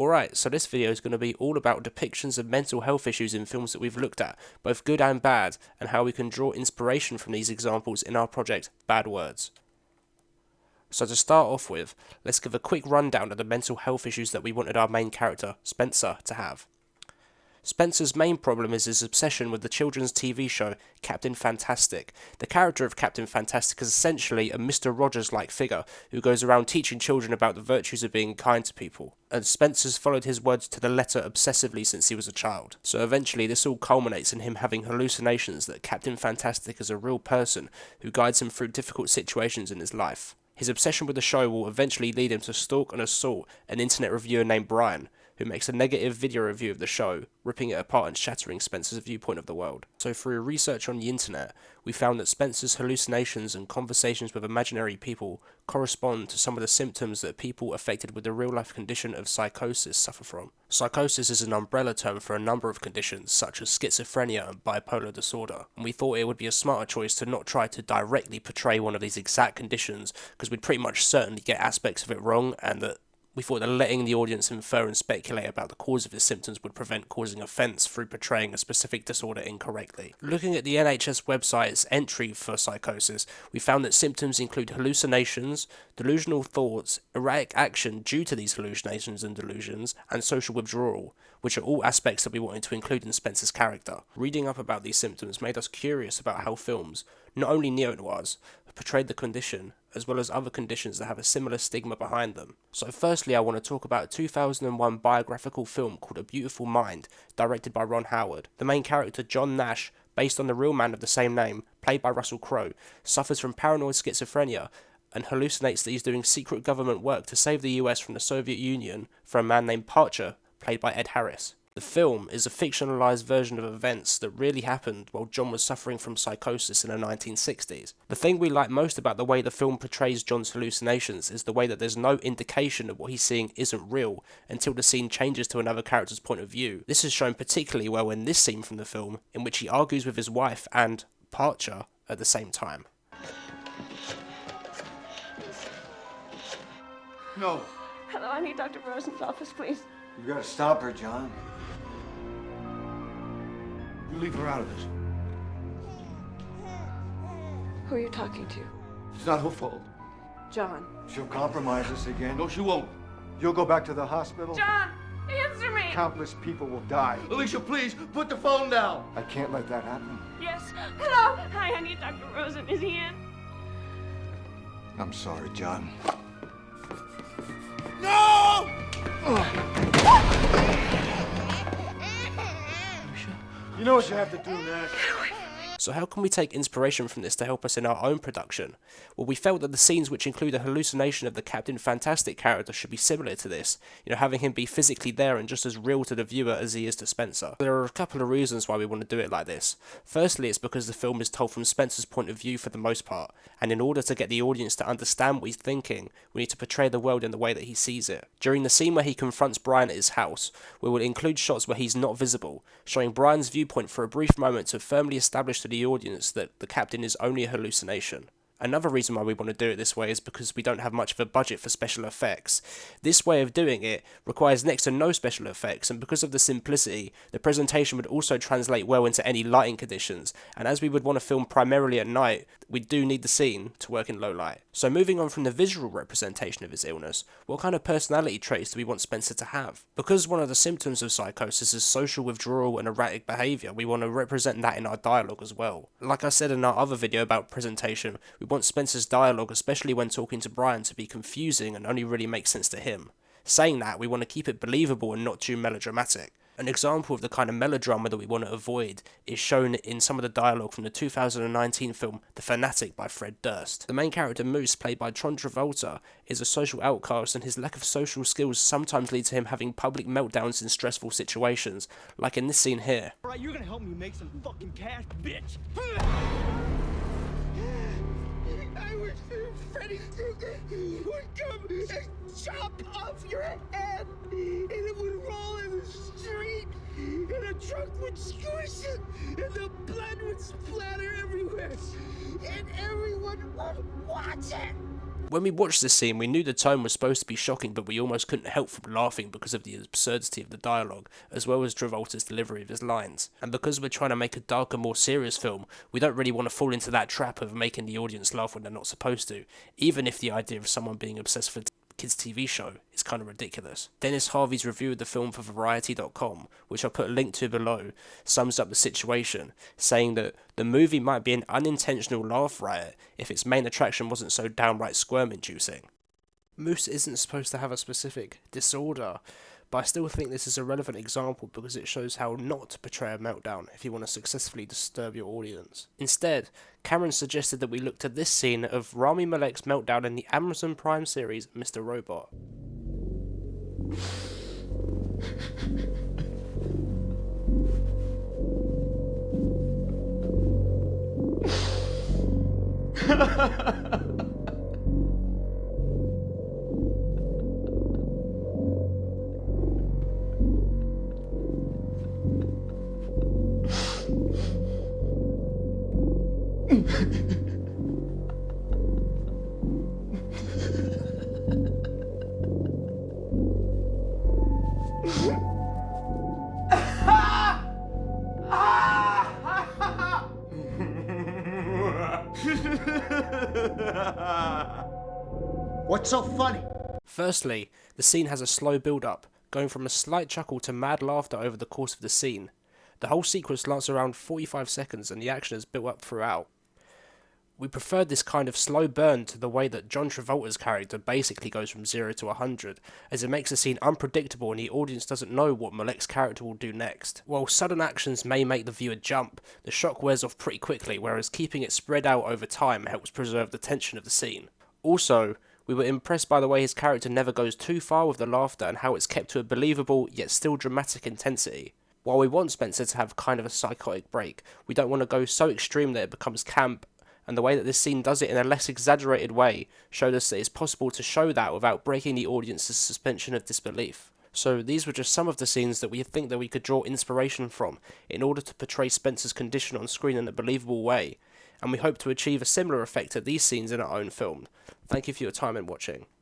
Alright, so this video is going to be all about depictions of mental health issues in films that we've looked at, both good and bad, and how we can draw inspiration from these examples in our project, Bad Words. So to start off with, let's give a quick rundown of the mental health issues that we wanted our main character, Spencer, to have. Spencer's main problem is his obsession with the children's TV show Captain Fantastic. The character of Captain Fantastic is essentially a Mr. Rogers-like figure who goes around teaching children about the virtues of being kind to people, and Spencer's followed his words to the letter obsessively since he was a child. So eventually this all culminates in him having hallucinations that Captain Fantastic is a real person who guides him through difficult situations in his life. His obsession with the show will eventually lead him to stalk and assault an internet reviewer named Brian, who makes a negative video review of the show, ripping it apart and shattering Spencer's viewpoint of the world. So through research on the internet, we found that Spencer's hallucinations and conversations with imaginary people correspond to some of the symptoms that people affected with the real-life condition of psychosis suffer from. Psychosis is an umbrella term for a number of conditions, such as schizophrenia and bipolar disorder, and we thought it would be a smarter choice to not try to directly portray one of these exact conditions, because we'd pretty much certainly get aspects of it wrong, and that we thought that letting the audience infer and speculate about the cause of his symptoms would prevent causing offence through portraying a specific disorder incorrectly. Looking at the NHS website's entry for psychosis, we found that symptoms include hallucinations, delusional thoughts, erratic action due to these hallucinations and delusions, and social withdrawal, which are all aspects that we wanted to include in Spencer's character. Reading up about these symptoms made us curious about how films, not only neo-noirs, portrayed the condition, as well as other conditions that have a similar stigma behind them. So firstly, I want to talk about a 2001 biographical film called A Beautiful Mind, directed by Ron Howard. The main character, John Nash, based on the real man of the same name, played by Russell Crowe, suffers from paranoid schizophrenia and hallucinates that he's doing secret government work to save the US from the Soviet Union for a man named Parcher, played by Ed Harris. The film is a fictionalized version of events that really happened while John was suffering from psychosis in the 1960s. The thing we like most about the way the film portrays John's hallucinations is the way that there's no indication that what he's seeing isn't real until the scene changes to another character's point of view. This is shown particularly well in this scene from the film, in which he argues with his wife and Parcher at the same time. No. Hello, I need Dr. Rosen's office, please. You gotta stop her, John. You leave her out of this. Who are you talking to? It's not her fault. John. She'll compromise us again. No, she won't. You'll go back to the hospital. John, answer me! Countless people will die. Alicia, please, put the phone down. I can't let that happen. Yes. Hello. Hi, I need Dr. Rosen. Is he in? I'm sorry, John. No! You know what you have to do next. So how can we take inspiration from this to help us in our own production? Well, we felt that the scenes which include a hallucination of the Captain Fantastic character should be similar to this, having him be physically there and just as real to the viewer as he is to Spencer. There are a couple of reasons why we want to do it like this. Firstly, it's because the film is told from Spencer's point of view for the most part, and in order to get the audience to understand what he's thinking, we need to portray the world in the way that he sees it. During the scene where he confronts Brian at his house, we will include shots where he's not visible, showing Brian's viewpoint for a brief moment to firmly establish to the audience that the captain is only a hallucination. Another reason why we want to do it this way is because we don't have much of a budget for special effects. This way of doing it requires next to no special effects, and because of the simplicity, the presentation would also translate well into any lighting conditions, and as we would want to film primarily at night, we do need the scene to work in low light. So moving on from the visual representation of his illness, what kind of personality traits do we want Spencer to have? Because one of the symptoms of psychosis is social withdrawal and erratic behaviour, we want to represent that in our dialogue as well. Like I said in our other video about presentation, we want Spencer's dialogue, especially when talking to Brian, to be confusing and only really make sense to him. Saying that, we want to keep it believable and not too melodramatic. An example of the kind of melodrama that we want to avoid is shown in some of the dialogue from the 2019 film The Fanatic by Fred Durst. The main character Moose, played by John Travolta, is a social outcast, and his lack of social skills sometimes lead to him having public meltdowns in stressful situations, like in this scene here. Alright, you're gonna help me make some fucking cash, bitch! I wish Freddy Krueger would come and chop off your head, and it would roll in the street, and a truck would squish it, and the blood would splatter everywhere, and everyone would watch it. When we watched this scene, we knew the tone was supposed to be shocking, but we almost couldn't help from laughing because of the absurdity of the dialogue, as well as Travolta's delivery of his lines. And because we're trying to make a darker, more serious film, we don't really want to fall into that trap of making the audience laugh when they're not supposed to, even if the idea of someone being obsessed with kids' TV show is kind of ridiculous. Dennis Harvey's review of the film for Variety.com, which I'll put a link to below, sums up the situation, saying that the movie might be an unintentional laugh riot if its main attraction wasn't so downright squirm-inducing. Moose isn't supposed to have a specific disorder, but I still think this is a relevant example because it shows how not to portray a meltdown if you want to successfully disturb your audience. Instead, Cameron suggested that we looked at this scene of Rami Malek's meltdown in the Amazon Prime series Mr. Robot. What's so funny? Firstly, the scene has a slow build-up, going from a slight chuckle to mad laughter over the course of the scene. The whole sequence lasts around 45 seconds and the action is built up throughout. We preferred this kind of slow burn to the way that John Travolta's character basically goes from 0 to 100, as it makes the scene unpredictable and the audience doesn't know what Malek's character will do next. While sudden actions may make the viewer jump, the shock wears off pretty quickly, whereas keeping it spread out over time helps preserve the tension of the scene. Also, we were impressed by the way his character never goes too far with the laughter and how it's kept to a believable yet still dramatic intensity. While we want Spencer to have kind of a psychotic break, we don't want to go so extreme that it becomes camp, and the way that this scene does it in a less exaggerated way showed us that it's possible to show that without breaking the audience's suspension of disbelief. So these were just some of the scenes that we think that we could draw inspiration from in order to portray Spencer's condition on screen in a believable way, and we hope to achieve a similar effect at these scenes in our own film. Thank you for your time and watching.